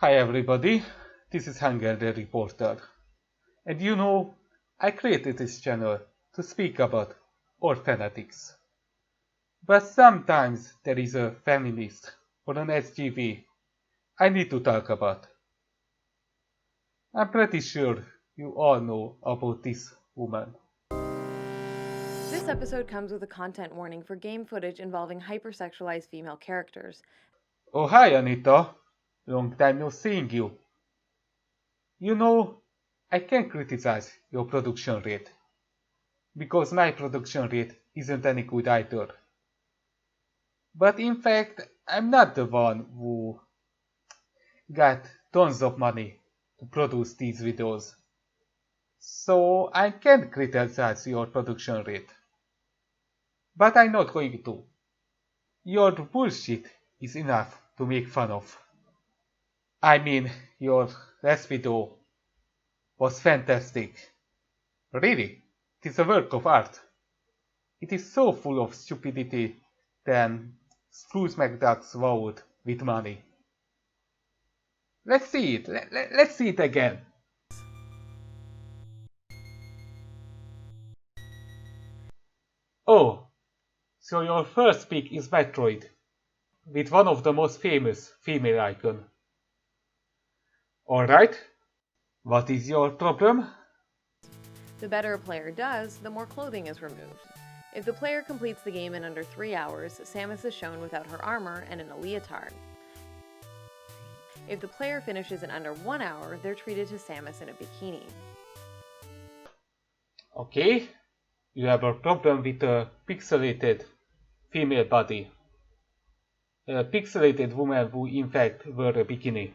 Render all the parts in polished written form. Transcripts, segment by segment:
Hi everybody, this is Hunger the Reporter. And I created this channel to speak about orphanetics. But sometimes there is a feminist or an SGV I need to talk about. I'm pretty sure you all know about this woman. This episode comes with a content warning for game footage involving hypersexualized female characters. Oh hi Anita, long time no seeing you. I can criticize your production rate. Because my production rate isn't any good either. But in fact, I'm not the one who got tons of money to produce these videos. So I can criticize your production rate. But I'm not going to. Your bullshit is enough to make fun of. I mean, your last video was fantastic. Really, it is a work of art. It is so full of stupidity than Scrooge McDuck's vowed with money. Let's see it. Let's see it again. Oh, so your first pick is Metroid, with one of the most famous female icon. Alright, what is your problem? The better a player does, the more clothing is removed. If the player completes the game in under 3 hours, Samus is shown without her armor and in a leotard. If the player finishes in under 1 hour, they're treated to Samus in a bikini. Okay, you have a problem with a pixelated female body. A pixelated woman who in fact wear a bikini.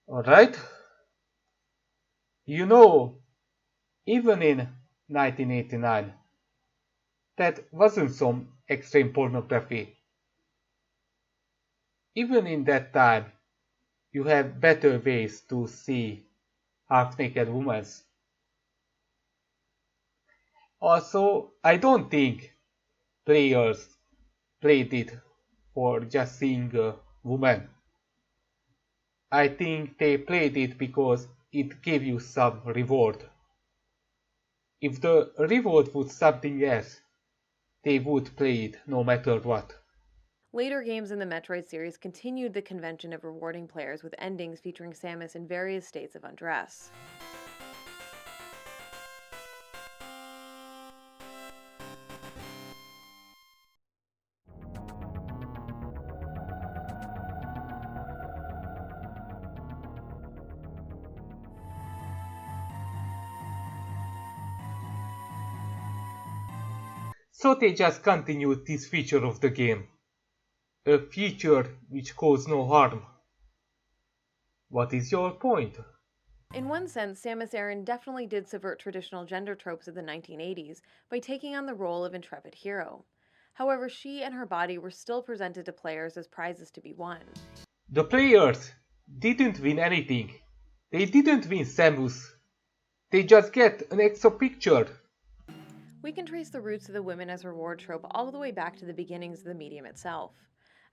Alright? Even in 1989, that wasn't some extreme pornography. Even in that time, you have better ways to see half-naked women. Also, I don't think players played it for just seeing a woman. I think they played it because it gave you some reward. If the reward was something else, they would play it no matter what. Later games in the Metroid series continued the convention of rewarding players with endings featuring Samus in various states of undress. So they just continued this feature of the game. A feature which caused no harm. What is your point? In one sense, Samus Aran definitely did subvert traditional gender tropes of the 1980s by taking on the role of intrepid hero. However, she and her body were still presented to players as prizes to be won. The players didn't win anything. They didn't win Samus. They just get an extra picture. We can trace the roots of the women as reward trope all the way back to the beginnings of the medium itself.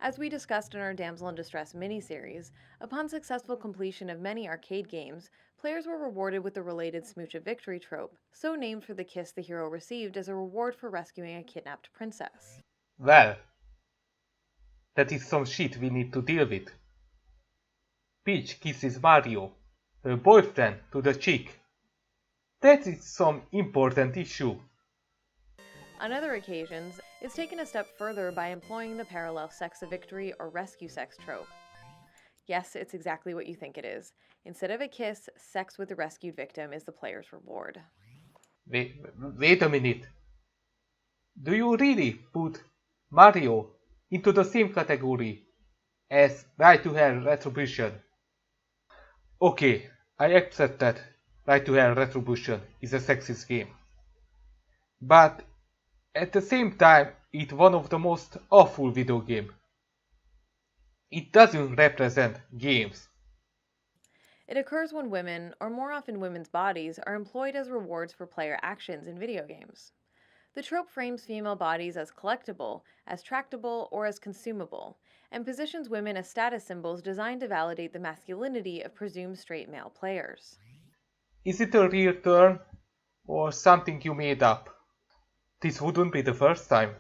As we discussed in our Damsel in Distress miniseries, upon successful completion of many arcade games, players were rewarded with the related Smooch of Victory trope, so named for the kiss the hero received as a reward for rescuing a kidnapped princess. Well, that is some shit we need to deal with. Peach kisses Mario, her boyfriend, to the cheek. That is some important issue. On other occasions, it's taken a step further by employing the parallel sex of victory or rescue sex trope. Yes, it's exactly what you think it is. Instead of a kiss, sex with the rescued victim is the player's reward. Wait a minute. Do you really put Mario into the same category as Right to Hell Retribution? Okay, I accept that Right to Hell Retribution is a sexist game. But at the same time, it's one of the most awful video game. It doesn't represent games. It occurs when women, or more often women's bodies, are employed as rewards for player actions in video games. The trope frames female bodies as collectible, as tractable, or as consumable, and positions women as status symbols designed to validate the masculinity of presumed straight male players. Is it a real term or something you made up? This wouldn't be the first time.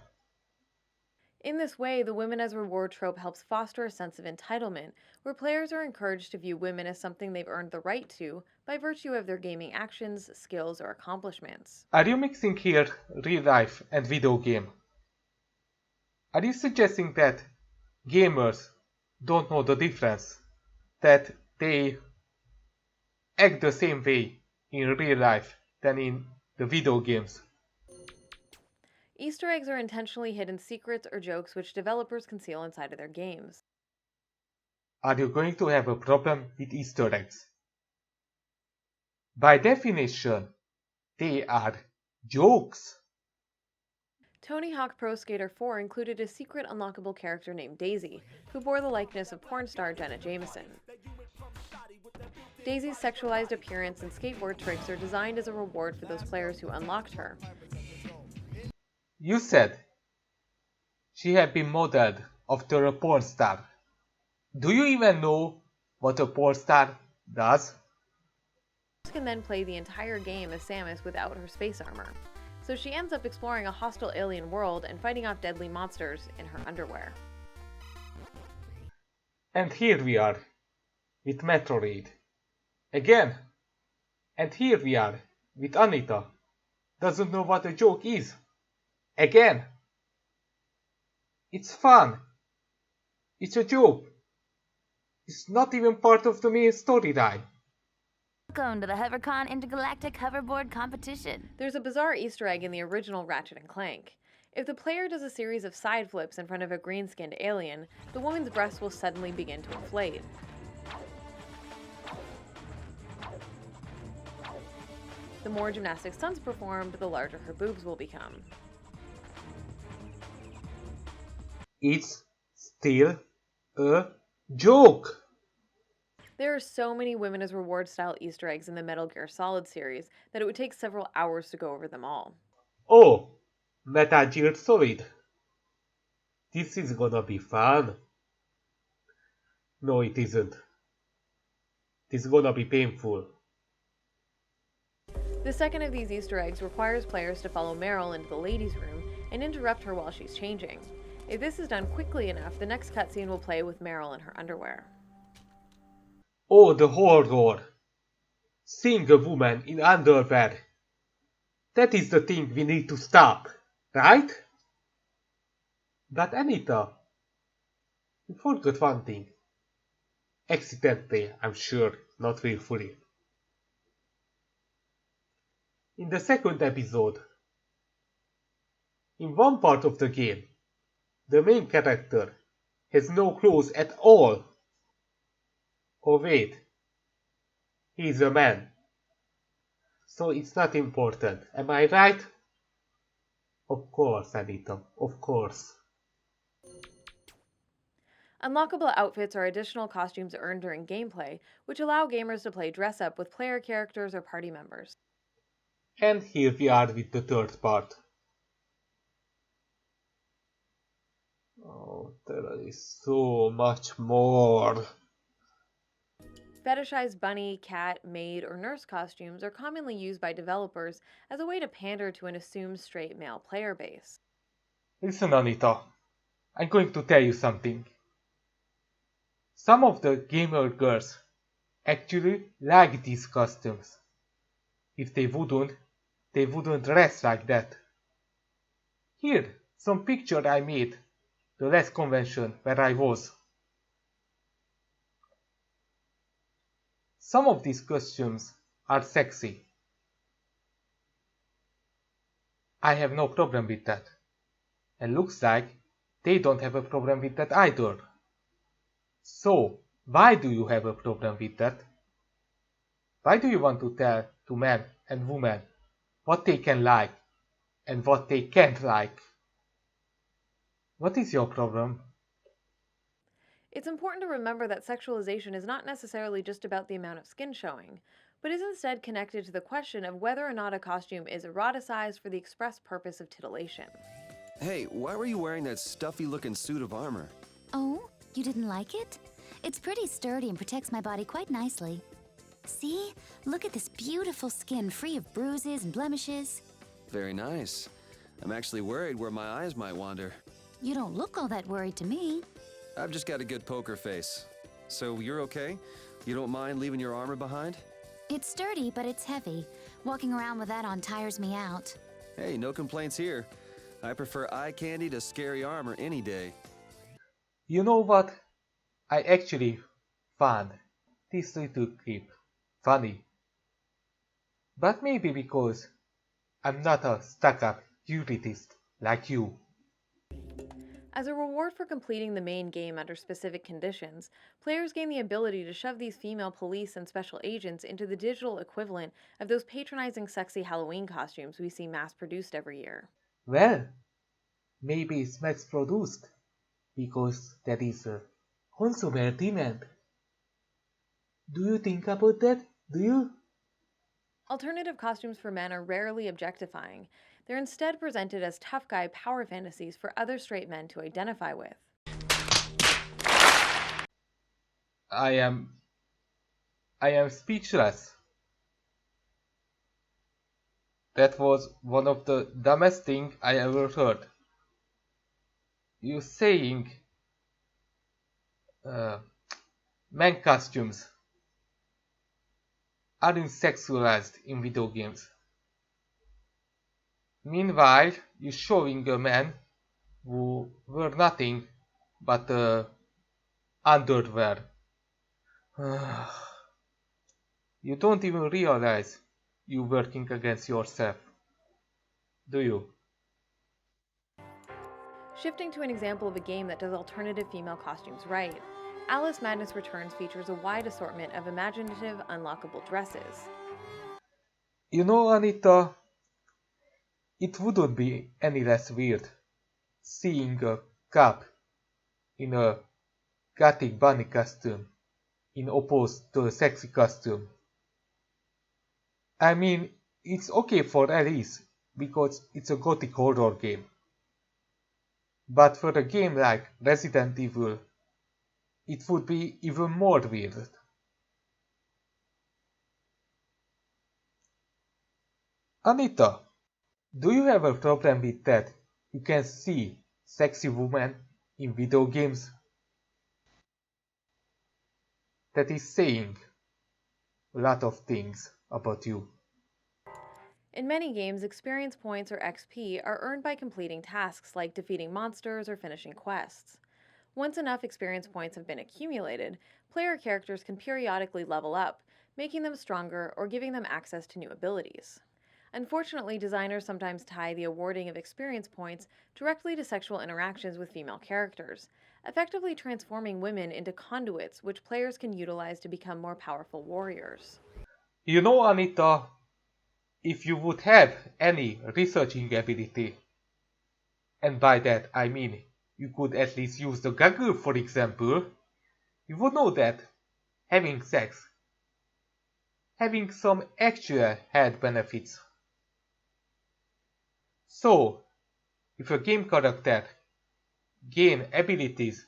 In this way, the women as reward trope helps foster a sense of entitlement, where players are encouraged to view women as something they've earned the right to by virtue of their gaming actions, skills, or accomplishments. Are you mixing here real life and video game? Are you suggesting that gamers don't know the difference? That they act the same way in real life than in the video games? Easter eggs are intentionally hidden secrets or jokes which developers conceal inside of their games. Are you going to have a problem with Easter eggs? By definition, they are jokes. Tony Hawk Pro Skater 4 included a secret unlockable character named Daisy, who bore the likeness of porn star Jenna Jameson. Daisy's sexualized appearance and skateboard tricks are designed as a reward for those players who unlocked her. You said she had been modeled after a porn star. Do you even know what a porn star does? She can then play the entire game as Samus without her space armor, so she ends up exploring a hostile alien world and fighting off deadly monsters in her underwear. And here we are, with Metroid. Again. And here we are, with Anita. Doesn't know what a joke is. Again. It's fun. It's a joke. It's not even part of the main storyline. Welcome to the HoverCon Intergalactic Hoverboard Competition. There's a bizarre Easter egg in the original Ratchet & Clank. If the player does a series of side flips in front of a green-skinned alien, the woman's breasts will suddenly begin to inflate. The more gymnastic stunts performed, the larger her boobs will become. It's still a joke. There are so many women as reward style Easter eggs in the Metal Gear Solid series that it would take several hours to go over them all. Oh, Metal Gear Solid. This is gonna be fun. No, it isn't. This is gonna be painful. The second of these Easter eggs requires players to follow Meryl into the ladies' room and interrupt her while she's changing. If this is done quickly enough, the next cutscene will play with Meryl in her underwear. Oh, the horror! Seeing a woman in underwear. That is the thing we need to stop, right? But Anita, you forgot one thing. Accidentally, I'm sure, not willfully. In the second episode, in one part of the game, the main character has no clothes at all. Oh wait, he is a man. So it's not important, am I right? Of course, Anita, of course. Unlockable outfits are additional costumes earned during gameplay, which allow gamers to play dress-up with player characters or party members. And here we are with the third part. Oh, there is so much more. Fetishized bunny, cat, maid, or nurse costumes are commonly used by developers as a way to pander to an assumed straight male player base. Listen, Anita, I'm going to tell you something. Some of the gamer girls actually like these costumes. If they wouldn't dress like that. Here, some picture I made the last convention where I was. Some of these costumes are sexy. I have no problem with that. And looks like they don't have a problem with that either. So, why do you have a problem with that? Why do you want to tell to men and women what they can like and what they can't like? What is your problem? It's important to remember that sexualization is not necessarily just about the amount of skin showing, but is instead connected to the question of whether or not a costume is eroticized for the express purpose of titillation. Hey, why were you wearing that stuffy-looking suit of armor? Oh, You didn't like it? It's pretty sturdy and protects my body quite nicely. See? Look at this beautiful skin free of bruises and blemishes. Very nice. I'm actually worried where my eyes might wander. You don't look all that worried to me. I've just got a good poker face. So you're okay? You don't mind leaving your armor behind? It's sturdy, but it's heavy. Walking around with that on tires me out. Hey, no complaints here. I prefer eye candy to scary armor any day. You know what? I actually found this little clip funny. But maybe because I'm not a stuck-up eurythist like you. As a reward for completing the main game under specific conditions, players gain the ability to shove these female police and special agents into the digital equivalent of those patronizing sexy Halloween costumes we see mass-produced every year. Well, maybe it's mass-produced because there is a consumer demand. Do you think about that? Do you? Alternative costumes for men are rarely objectifying. They're instead presented as tough guy power fantasies for other straight men to identify with. I am speechless. That was one of the dumbest things I ever heard. You saying men costumes aren't sexualized in video games. Meanwhile, you're showing a man who were nothing but underwear. You don't even realize you're working against yourself, do you? Shifting to an example of a game that does alternative female costumes right, Alice Madness Returns features a wide assortment of imaginative, unlockable dresses. You know, Anita, it wouldn't be any less weird seeing a cop in a gothic bunny costume in opposed to a sexy costume. I mean, it's okay for Alice because it's a gothic horror game. But for a game like Resident Evil, it would be even more weird. Anita, do you have a problem with that? You can see sexy women in video games? That is saying a lot of things about you. In many games, experience points or XP are earned by completing tasks like defeating monsters or finishing quests. Once enough experience points have been accumulated, player characters can periodically level up, making them stronger or giving them access to new abilities. Unfortunately, designers sometimes tie the awarding of experience points directly to sexual interactions with female characters, effectively transforming women into conduits which players can utilize to become more powerful warriors. You know, Anita, if you would have any researching ability, and by that I mean you could at least use the goggle for example, you would know that having sex, having some actual health benefits. So, if a game character gain abilities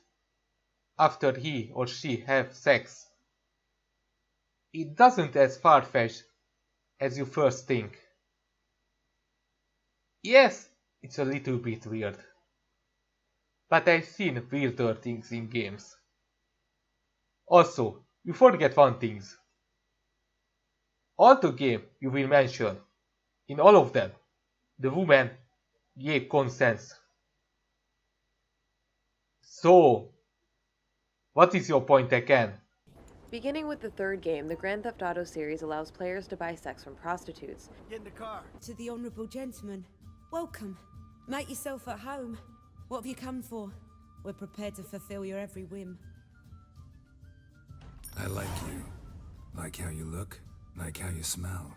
after he or she have sex, it doesn't as far-fetched as you first think. Yes, it's a little bit weird. But I've seen weirder things in games. Also, you forget one thing. All the game you will mention, in all of them, the woman gave consent. So, what is your point again? Beginning with the third game, the Grand Theft Auto series allows players to buy sex from prostitutes. Get in the car. To the honourable gentleman, welcome. Make yourself at home. What have you come for? We're prepared to fulfill your every whim. I like you. Like how you look, like how you smell.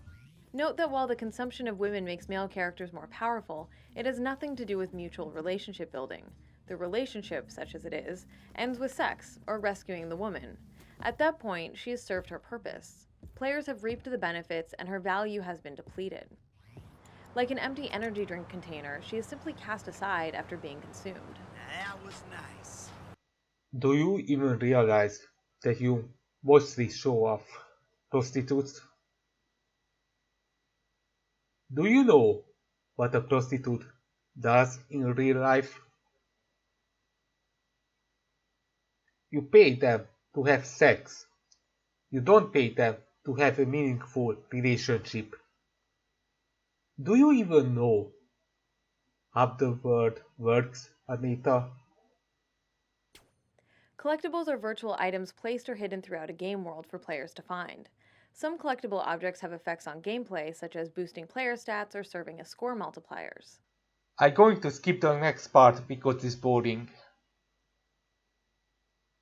Note that while the consumption of women makes male characters more powerful, it has nothing to do with mutual relationship building. The relationship, such as it is, ends with sex or rescuing the woman. At that point, she has served her purpose. Players have reaped the benefits and her value has been depleted. Like an empty energy drink container, she is simply cast aside after being consumed. That was nice. Do you even realize that you mostly show off prostitutes? Do you know what a prostitute does in real life? You pay them to have sex. You don't pay them to have a meaningful relationship. Do you even know how the world works, Anita? Collectibles are virtual items placed or hidden throughout a game world for players to find. Some collectible objects have effects on gameplay, such as boosting player stats or serving as score multipliers. I'm going to skip the next part because it's boring.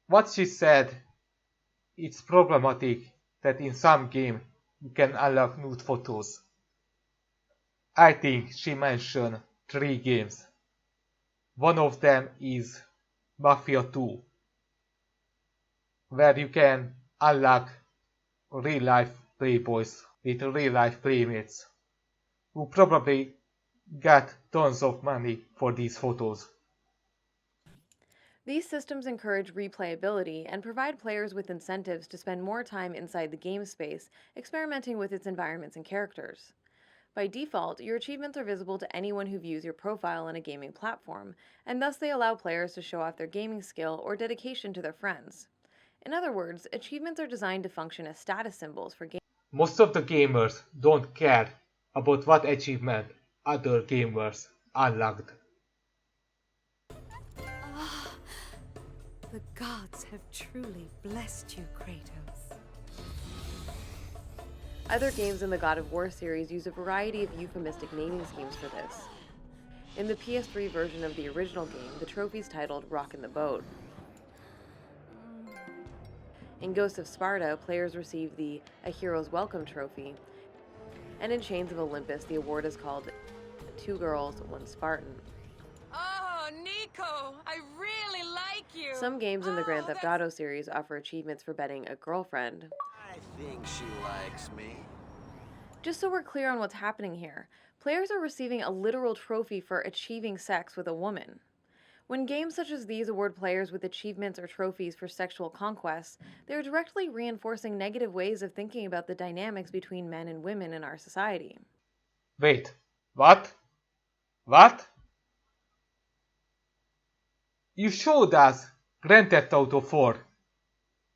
What she said, it's problematic that in some game you can unlock nude photos. I think she mentioned 3 games. One of them is Mafia 2, where you can unlock real life playboys with real life playmates who probably got tons of money for these photos. These systems encourage replayability and provide players with incentives to spend more time inside the game space, experimenting with its environments and characters. By default, your achievements are visible to anyone who views your profile on a gaming platform, and thus they allow players to show off their gaming skill or dedication to their friends. In other words, achievements are designed to function as status symbols for gamers. Most of the gamers don't care about what achievement other gamers unlocked. The gods have truly blessed you, Kratos. Other games in the God of War series use a variety of euphemistic naming schemes for this. In the PS3 version of the original game, the trophy's titled Rockin' the Boat. In Ghosts of Sparta, players receive the A Hero's Welcome trophy, and in Chains of Olympus, the award is called 2 Girls, 1 Spartan. Oh, Nico, I really like you. Some games in the Grand Theft Auto series offer achievements for betting a girlfriend. I think she likes me. Just so we're clear on what's happening here, players are receiving a literal trophy for achieving sex with a woman. When games such as these award players with achievements or trophies for sexual conquests, they're directly reinforcing negative ways of thinking about the dynamics between men and women in our society. Wait, what? What? You showed us Grand Theft Auto 4,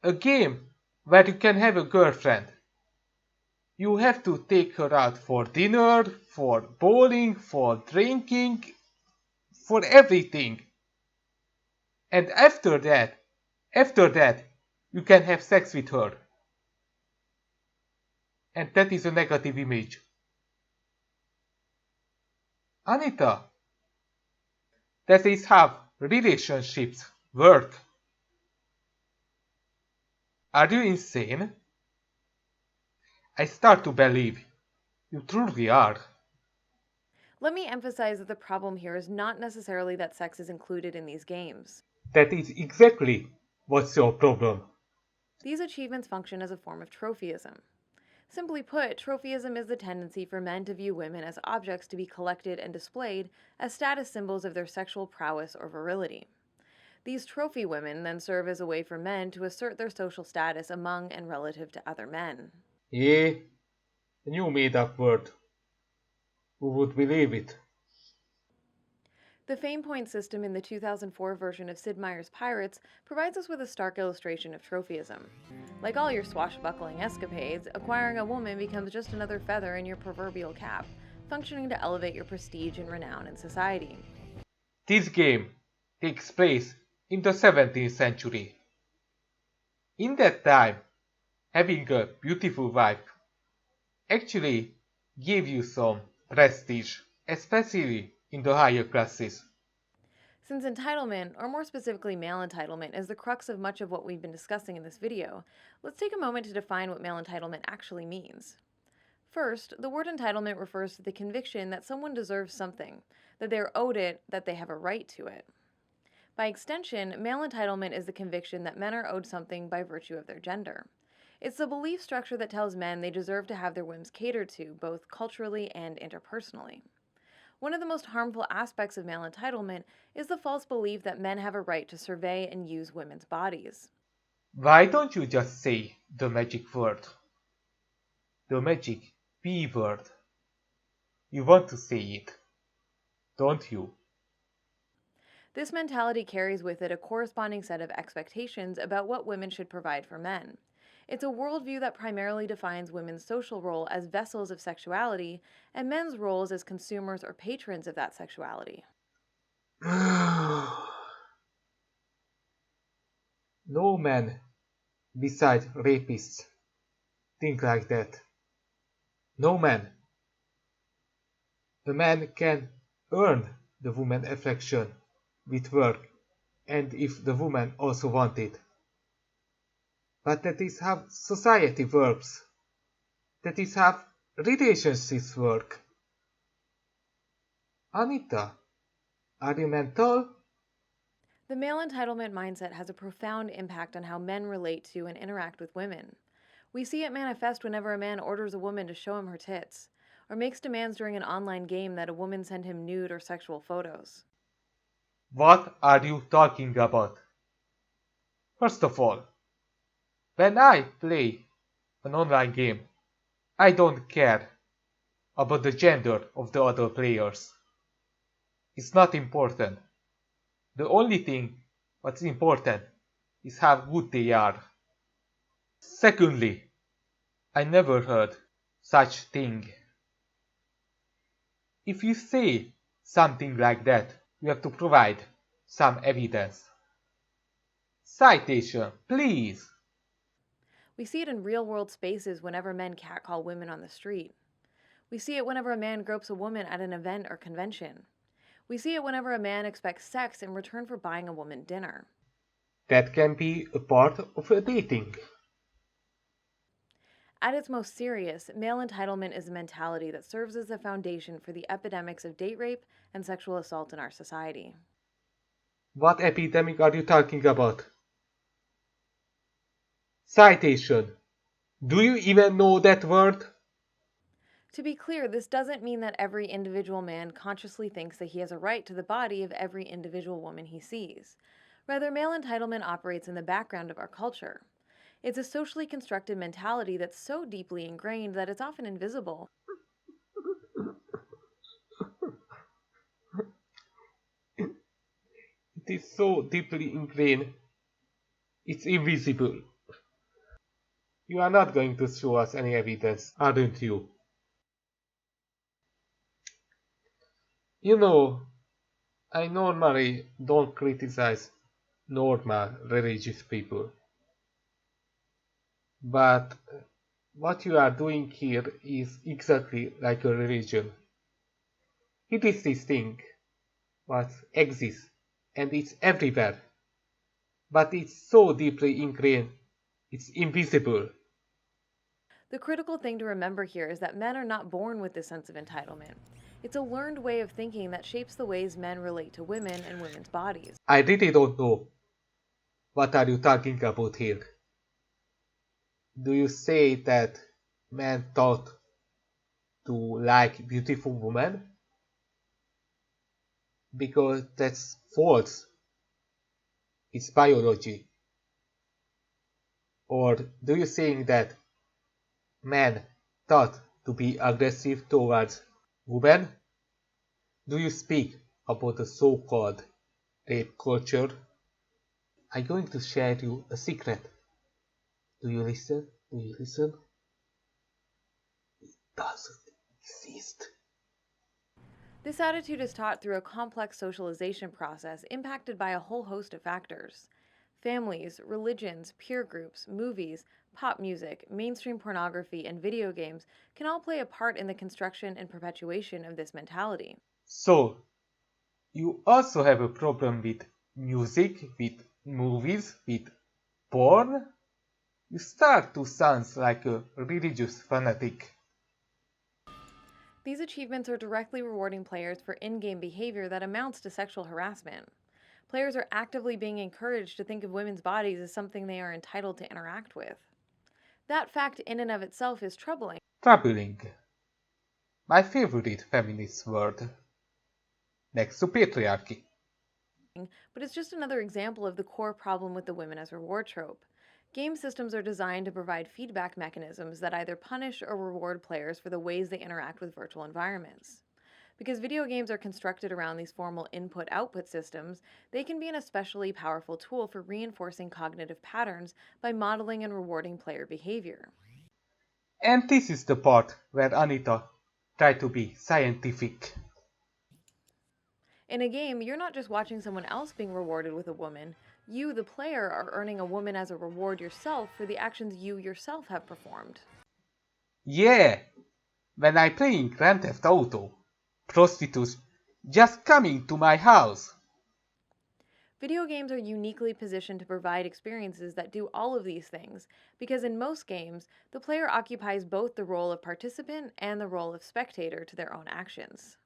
a game where you can have a girlfriend. You have to take her out for dinner, for bowling, for drinking, for everything. And after that, you can have sex with her. And that is a negative image. Anita, that is how relationships work. Are you insane? I start to believe you truly are. Let me emphasize that the problem here is not necessarily that sex is included in these games. That is exactly what's your problem. These achievements function as a form of trophyism. Simply put, trophyism is the tendency for men to view women as objects to be collected and displayed as status symbols of their sexual prowess or virility. These trophy women then serve as a way for men to assert their social status among and relative to other men. A new made-up word. Who would believe it? The fame point system in the 2004 version of Sid Meier's Pirates provides us with a stark illustration of trophyism. Like all your swashbuckling escapades, acquiring a woman becomes just another feather in your proverbial cap, functioning to elevate your prestige and renown in society. This game takes place in the 17th century. In that time, having a beautiful wife actually gave you some prestige, especially in the higher classes. Since entitlement, or more specifically male entitlement, is the crux of much of what we've been discussing in this video, let's take a moment to define what male entitlement actually means. First, the word entitlement refers to the conviction that someone deserves something, that they are owed it, that they have a right to it. By extension, male entitlement is the conviction that men are owed something by virtue of their gender. It's the belief structure that tells men they deserve to have their whims catered to, both culturally and interpersonally. One of the most harmful aspects of male entitlement is the false belief that men have a right to survey and use women's bodies. Why don't you just say the magic word? The magic B word. You want to say it, don't you? This mentality carries with it a corresponding set of expectations about what women should provide for men. It's a worldview that primarily defines women's social role as vessels of sexuality and men's roles as consumers or patrons of that sexuality. No man, besides rapists, think like that. No man. A man can earn the woman's affection with work, and if the woman also wants it. But that is how society works. That is how relationships work. Anita, are you mental? The male entitlement mindset has a profound impact on how men relate to and interact with women. We see it manifest whenever a man orders a woman to show him her tits, or makes demands during an online game that a woman send him nude or sexual photos. What are you talking about? First of all, when I play an online game, I don't care about the gender of the other players. It's not important. The only thing what's important is how good they are. Secondly, I never heard such thing. If you say something like that, you have to provide some evidence. Citation, please. We see it in real-world spaces whenever men catcall women on the street. We see it whenever a man gropes a woman at an event or convention. We see it whenever a man expects sex in return for buying a woman dinner. That can be a part of a dating. At its most serious, male entitlement is a mentality that serves as the foundation for the epidemics of date rape and sexual assault in our society. What epidemic are you talking about? Citation. Do you even know that word? To be clear, this doesn't mean that every individual man consciously thinks that he has a right to the body of every individual woman he sees. Rather, male entitlement operates in the background of our culture. It's a socially constructed mentality that's so deeply ingrained that it's often invisible. It is so deeply ingrained, it's invisible. You are not going to show us any evidence, aren't you? You know, I normally don't criticize normal religious people. But what you are doing here is exactly like a religion. It is this thing what exists and it's everywhere. But it's so deeply ingrained, it's invisible. The critical thing to remember here is that men are not born with this sense of entitlement. It's a learned way of thinking that shapes the ways men relate to women and women's bodies. I really don't know. What are you talking about here? Do you say that men taught to like beautiful women? Because that's false. It's biology. Or do you think that men taught to be aggressive towards women? Do you speak about the so-called rape culture? I'm going to share you a secret. Do you listen? Do you listen? It doesn't exist. This attitude is taught through a complex socialization process impacted by a whole host of factors. Families, religions, peer groups, movies, pop music, mainstream pornography, and video games can all play a part in the construction and perpetuation of this mentality. So, you also have a problem with music, with movies, with porn? You start to sound like a religious fanatic. These achievements are directly rewarding players for in-game behavior that amounts to sexual harassment. Players are actively being encouraged to think of women's bodies as something they are entitled to interact with. That fact in and of itself is troubling. Troubling. My favorite feminist word. next to patriarchy. But it's just another example of the core problem with the women as reward trope. Game systems are designed to provide feedback mechanisms that either punish or reward players for the ways they interact with virtual environments. Because video games are constructed around these formal input output systems, they can be an especially powerful tool for reinforcing cognitive patterns by modeling and rewarding player behavior. And this is the part where Anita tried to be scientific. In a game, you're not just watching someone else being rewarded with a woman, you, the player, are earning a woman as a reward yourself for the actions you yourself have performed. Yeah, when I playing Grand Theft Auto, prostitutes just coming to my house. Video games are uniquely positioned to provide experiences that do all of these things, because in most games, the player occupies both the role of participant and the role of spectator to their own actions.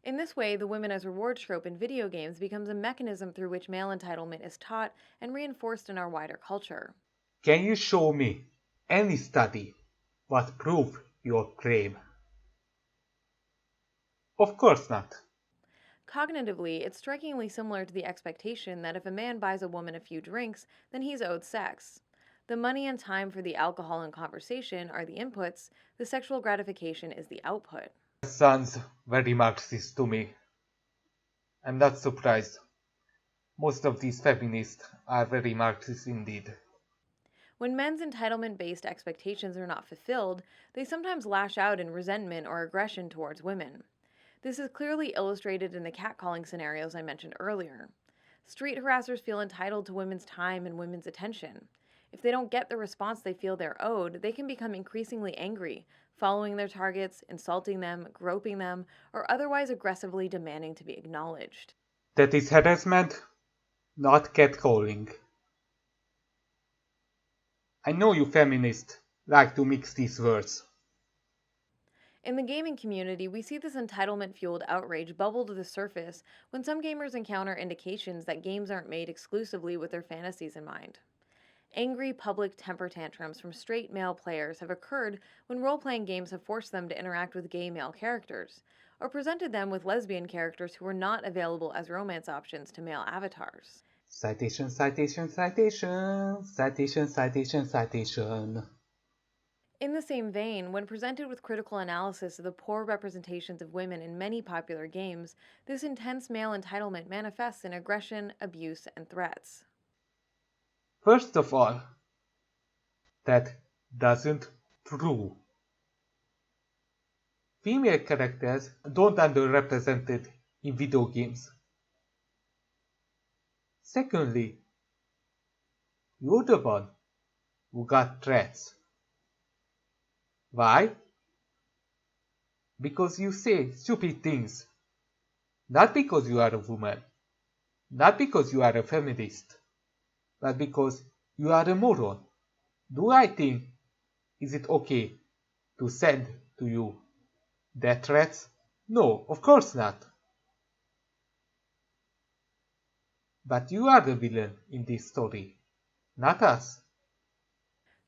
In this way, the women as reward trope in video games becomes a mechanism through which male entitlement is taught and reinforced in our wider culture. Can you show me any study what prove your claim? Of course not. Cognitively, it's strikingly similar to the expectation that if a man buys a woman a few drinks, then he's owed sex. The money and time for the alcohol and conversation are the inputs, the sexual gratification is the output. Sounds very Marxist to me. I'm not surprised. Most of these feminists are very Marxist indeed. When men's entitlement-based expectations are not fulfilled, they sometimes lash out in resentment or aggression towards women. This is clearly illustrated in the catcalling scenarios I mentioned earlier. Street harassers feel entitled to women's time and women's attention. If they don't get the response they feel they're owed, they can become increasingly angry, following their targets, insulting them, groping them, or otherwise aggressively demanding to be acknowledged. That is harassment, not catcalling. I know you feminists like to mix these words. In the gaming community, we see this entitlement-fueled outrage bubble to the surface when some gamers encounter indications that games aren't made exclusively with their fantasies in mind. Angry public temper tantrums from straight male players have occurred when role-playing games have forced them to interact with gay male characters, or presented them with lesbian characters who were not available as romance options to male avatars. Citation, citation, citation, citation, citation, citation. In the same vein, when presented with critical analysis of the poor representations of women in many popular games, this intense male entitlement manifests in aggression, abuse, and threats. First of all, that doesn't true. Female characters don't underrepresented in video games. Secondly, you're the one who got threats. Why? Because you say stupid things. Not because you are a woman. Not because you are a feminist. But because you are a moron. Do I think is it okay to send to you death threats? No, of course not. But you are the villain in this story, not us.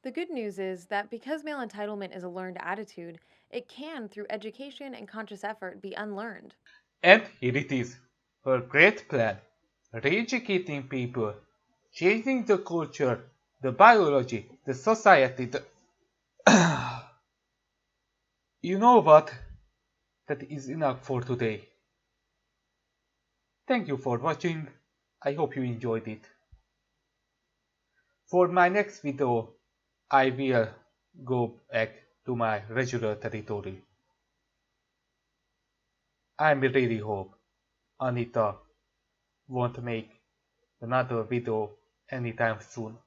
The good news is that because male entitlement is a learned attitude, it can, through education and conscious effort, be unlearned. And here it is, her great plan, re-educating people, changing the culture, the biology, the society, the... You know what? That is enough for today. Thank you for watching. I hope you enjoyed it. For my next video, I will go back to my regular territory. I really hope Anita won't make another video anytime soon.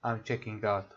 I'm checking out.